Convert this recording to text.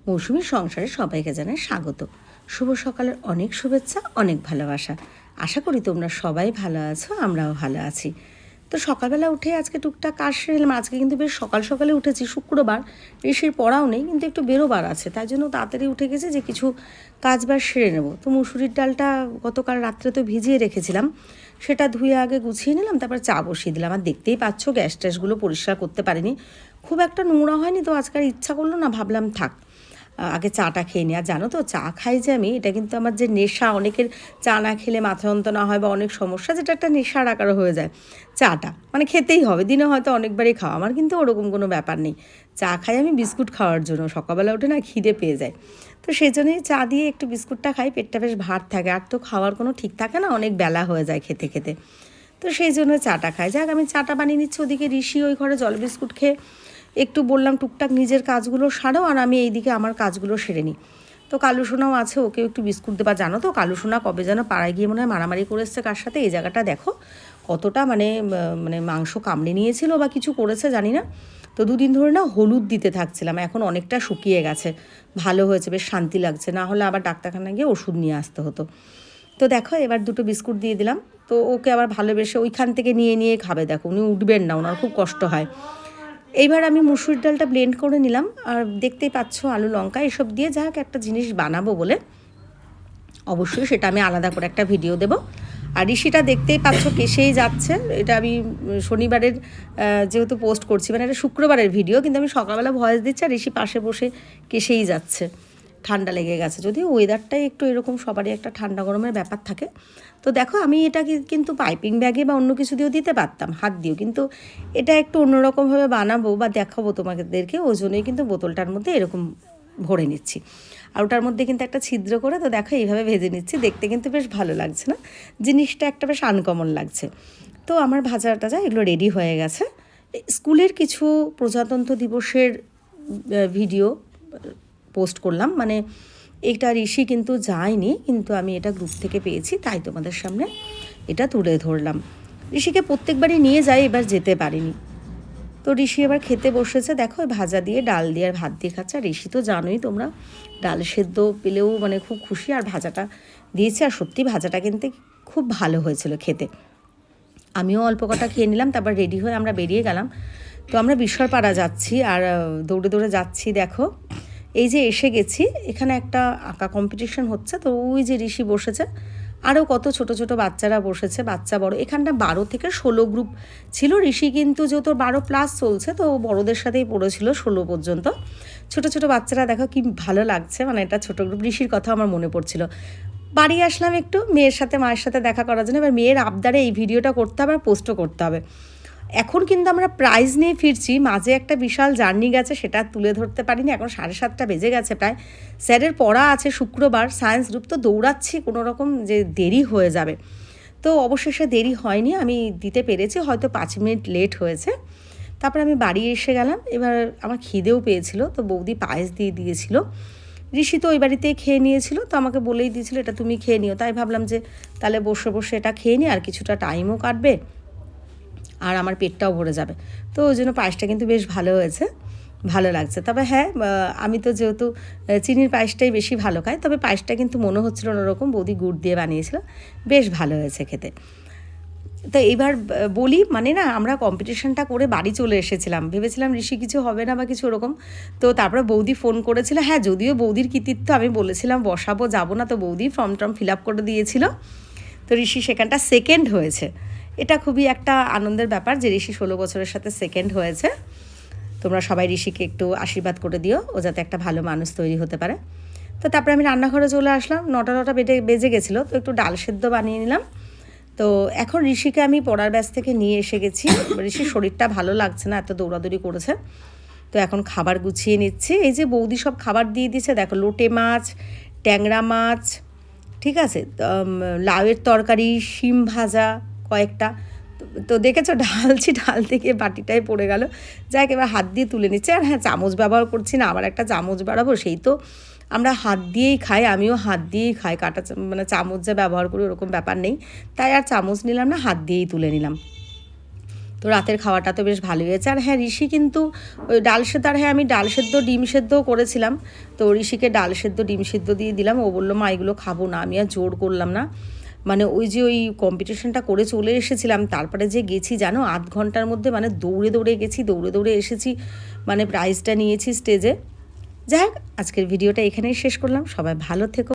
মৌসুমীর সংসারে সবাইকে জানাই স্বাগত। শুভ সকালের অনেক শুভেচ্ছা, অনেক ভালোবাসা। আশা করি তোমরা সবাই ভালো আছো, আমরাও ভালো আছি। তো সকালবেলা উঠে আজকে টুকটাক কাজ সেরে এলাম। আজকে কিন্তু বেশ সকাল সকালে উঠেছি, শুক্রবার, ঋষির পড়াও নেই, কিন্তু একটু বেরোবার আছে, তাই জন্য তাড়াতাড়ি উঠে গেছে যে কিছু কাজ বাজ সেরে নেবো। তো মুসুরির ডালটা গতকাল রাত্রে তো ভিজিয়ে রেখেছিলাম, সেটা ধুয়ে আগে গুছিয়ে নিলাম, তারপর চা বসিয়ে দিলাম। আর দেখতেই পাচ্ছ গ্যাস ট্যাসগুলো পরিষ্কার করতে পারিনি, খুব একটা নোংরা হয়নি, তো আজকাল ইচ্ছা করলো না, ভাবলাম থাক আগে চাটা খেয়ে নিই। আর জানো তো চা খাই যে আমি, এটা কিন্তু আমার যে নেশা, অনেকের চা না খেলে মাথা যন্ত্রণা হয় বা অনেক সমস্যা, যেটা একটা নেশার আকার হয়ে যায় চাটা, মানে খেতেই হবে, দিনে হয়তো অনেকবারই খাওয়া। আমার কিন্তু ওরকম কোনো ব্যাপার নেই, চা খাই আমি বিস্কুট খাওয়ার জন্য, সকালবেলা উঠে না খিদে পেয়ে যায়, তো সেই জন্যই চা দিয়ে একটু বিস্কুটটা খাই, পেটটা বেশ ভার থাকে, আর তো খাওয়ার কোনো ঠিক থাকে না, অনেক বেলা হয়ে যায় খেতে খেতে, তো সেই জন্য চাটা খাই। যাক, আমি চাটা বানিয়ে নিচ্ছি, ওদিকে ঋষি ওই ঘরে জল বিস্কুট খেয়ে একটু বললাম টুকটাক নিজের কাজগুলো সারো, আর আমি এইদিকে আমার কাজগুলো সেরে নিই। তো কালুসোনাও আছে, ওকেও একটু বিস্কুট দেবা। জানো তো কালুসোনা কবে যেন পাড়ায় গিয়ে মনে হয় মারামারি করে এসছে কার সাথে, এই জায়গাটা দেখো কতটা মানে মানে মাংস কামড়ে নিয়েছিল বা কিছু করেছে জানি না। তো দুদিন ধরে না হলুদ দিতে থাকছিলাম, এখন অনেকটা শুকিয়ে গেছে, ভালো হয়েছে, বেশ শান্তি লাগছে, না হলে আবার ডাক্তারখানায় গিয়ে ওষুধ নিয়ে আসতে হতো। তো দেখো এবার দুটো বিস্কুট দিয়ে দিলাম, তো ওকে আবার ভালোবেসে ওইখান থেকে নিয়ে নিয়ে খাবে। দেখো উনি উঠবেন না, ওনার খুব কষ্ট হয়। এইবার আমি মুসুরির ডালটা ব্লেন্ড করে নিলাম, আর দেখতেই পাচ্ছ আলু লঙ্কা এসব দিয়ে যাক একটা জিনিস বানাবো বলে, অবশ্যই সেটা আমি আলাদা করে একটা ভিডিও দেব। আর ঋষিটা দেখতেই পাচ্ছ কেসেই যাচ্ছে, এটা আমি শনিবারের যেহেতু পোস্ট করছি, মানে এটা শুক্রবারের ভিডিও, কিন্তু আমি সকালবেলা ভয়েস দিচ্ছি আর ঋষি পাশে বসে কেসেই যাচ্ছে, ঠান্ডা লেগে গেছে। যদিও ওয়েদারটাই একটু এরকম, সবারই একটা ঠান্ডা গরমের ব্যাপার থাকে। তো দেখো আমি এটা কিন্তু পাইপিং ব্যাগে বা অন্য কিছু দিয়েও দিতে পারতাম, হাত দিয়েও, কিন্তু এটা একটু অন্যরকমভাবে বানাবো বা দেখাবো তোমাদেরকে, ওই জন্যই কিন্তু বোতলটার মধ্যে এরকম ভরে নিচ্ছি। আর ওটার মধ্যে কিন্তু একটা ছিদ্র করে, তো দেখো এইভাবে ভেজে নিচ্ছি, দেখতে কিন্তু বেশ ভালো লাগছে না, জিনিসটা একটা বেশ আনকমন লাগছে। তো আমার ভাজা টাজা এগুলো রেডি হয়ে গেছে। স্কুলের কিছু প্রজাতন্ত্র দিবসের ভিডিও পোস্ট করলাম, মানে এটা ঋষি কিন্তু যায়নি, কিন্তু আমি এটা গ্রুপ থেকে পেয়েছি, তাই তোমাদের সামনে এটা তুলে ধরলাম। ঋষিকে প্রত্যেকবারই নিয়ে যাই, এবার যেতে পারিনি। তো ঋষি এবার খেতে বসেছে, দেখো ভাজা দিয়ে ডাল দিয়ে আর ভাত দিয়ে খাচ্ছে। আর ঋষি তো জানোই তোমরা, ডাল সেদ্ধ পেলেও মানে খুব খুশি, আর ভাজাটা দিয়েছে, আর সত্যি ভাজাটা কিন্তু খুব ভালো হয়েছিল খেতে। আমিও অল্প কটা খেয়ে নিলাম, তারপর রেডি হয়ে আমরা বেরিয়ে গেলাম। তো আমরা বিশ্বরপাড়া যাচ্ছি, আর দৌড়ে দৌড়ে যাচ্ছি। দেখো এই যে এসে গেছি, এখানে একটা আঁকা কম্পিটিশন হচ্ছে, তো ওই যে ঋষি বসেছে, আরও কত ছোট ছোট বাচ্চারা বসেছে, বাচ্চা বড়, এখানটা 12 থেকে 16 গ্রুপ ছিল। ঋষি কিন্তু যেহেতু 12+ চলছে, তো বড়দের সাথেই পড়েছিল 16 পর্যন্ত। ছোট ছোট বাচ্চারা দেখো কি ভালো লাগছে, মানে এটা ছোট গ্রুপ। ঋষির কথা আমার মনে পড়ছিল। বাড়ি আসলাম একটু মেয়ের সাথে, মায়ের সাথে দেখা করার জন্য। এবার মেয়ের আবদারে এই ভিডিওটা করতে হবে আর পোস্টও করতে হবে। এখন কিন্তু আমরা প্রাইজ নিয়ে ফিরছি, মাঝে একটা বিশাল জার্নি গেছে, সেটা তুলে ধরতে পারিনি, এখন 7:30 বেজে গেছে প্রায়। স্যারের পড়া আছে শুক্রবার, সায়েন্স গ্রুপ, তো দৌড়াচ্ছি কোনো রকম, যে দেরি হয়ে যাবে। তো অবশেষে দেরি হয়নি, আমি দিতে পেরেছি, হয়তো 5 মিনিট লেট হয়েছে। তারপর আমি বাড়ি এসে গেলাম। এবার আমার খিদেও পেয়েছিল, তো বৌদি পায়েস দিয়ে দিয়েছিল। ঋষি তো ওই বাড়িতেই খেয়ে নিয়েছিল, তো আমাকে বলেই দিয়েছিল এটা তুমি খেয়ে নিও, তাই ভাবলাম যে তাহলে বসে বসে এটা খেয়ে নিই, আর কিছুটা টাইমও কাটবে, আর আমার পেটটাও ভরে যাবে। তো ওই জন্য পায়েসটা কিন্তু বেশ ভালো হয়েছে, ভালো লাগছে। তবে হ্যাঁ, আমি তো যেহেতু চিনির পায়েসটাই বেশি ভালো খাই, তবে পায়েসটা কিন্তু মনে হচ্ছিল অন্যরকম, বৌদি গুড় দিয়ে বানিয়েছিল, বেশ ভালো হয়েছে খেতে। তো এইবার বলি, মানে না আমরা কম্পিটিশনটা করে বাড়ি চলে এসেছিলাম, ভেবেছিলাম ঋষি কিছু হবে না বা কিছু ওরকম। তো তারপরে বৌদি ফোন করেছিল, হ্যাঁ যদিও বৌদির কৃতিত্ব, আমি বলেছিলাম বসাবো যাবো না, তো বৌদি ফর্ম টর্ম ফিল আপ করে দিয়েছিল। তো ঋষি সেখানটা সেকেন্ড হয়েছে, এটা খুবই একটা আনন্দের ব্যাপার যে ঋষি 16 বছরের সাথে সেকেন্ড হয়েছে। তোমরা সবাই ঋষিকে একটু আশীর্বাদ করে দিও, ও যাতে একটা ভালো মানুষ তৈরি হতে পারে। তো তারপরে আমি রান্নাঘরে চলে আসলাম, 9টা বেজে গেছিলো, তো একটু ডাল সেদ্ধ বানিয়ে নিলাম। তো এখন ঋষিকে আমি পড়ার ব্যাস থেকে নিয়ে এসে গেছি, ঋষির শরীরটা ভালো লাগছে না, এত দৌড়াদৌড়ি করেছে। তো এখন খাবার গুছিয়ে নিচ্ছি। এই যে বৌদি সব খাবার দিয়ে দিয়েছে, দেখো লোটে মাছ, ট্যাংরা মাছ, ঠিক আছে, লাউয়ের তরকারি, শিম ভাজা কয়েকটা। তো দেখেছো ঢালছি, ঢাল থেকে বাটিটায় পড়ে গেল, যাক এবার হাত দিয়ে তুলে নিচ্ছে। আর হ্যাঁ, চামচ ব্যবহার করছি না, আবার একটা চামচ বাড়াবো, সেই তো আমরা হাত দিয়েই খাই, আমিও হাত দিয়েই খাই, কাটা মানে চামচ যে ব্যবহার করি ওরকম ব্যাপার নেই, তাই আর চামচ নিলাম না, হাত দিয়েই তুলে নিলাম। তো তো রাতের খাওয়াটা তো বেশ ভালোই হয়েছে। আর হ্যাঁ, ঋষি কিন্তু ওই ডাল সেদ্ধ, আর হ্যাঁ আমি ডাল সেদ্ধ ডিম সেদ্ধও করেছিলাম। তো ঋষিকে ডাল সেদ্ধ ডিম সেদ্ধ দিয়ে দিলাম। ও বললো মা এগুলো খাবো না, আমি আর জোর করলাম না। মানে ওই যে ওই কম্পিটিশনটা করে চলে এসেছিলাম, তারপরে যে গেছি জানো 8 ঘন্টার মধ্যে, মানে দৌড়ে দৌড়ে গেছি, দৌড়ে দৌড়ে এসেছি, মানে প্রাইজটা নিয়েছি স্টেজে। যাই হোক, আজকের ভিডিওটা এখানেই শেষ করলাম। সবাই ভালো থেকো।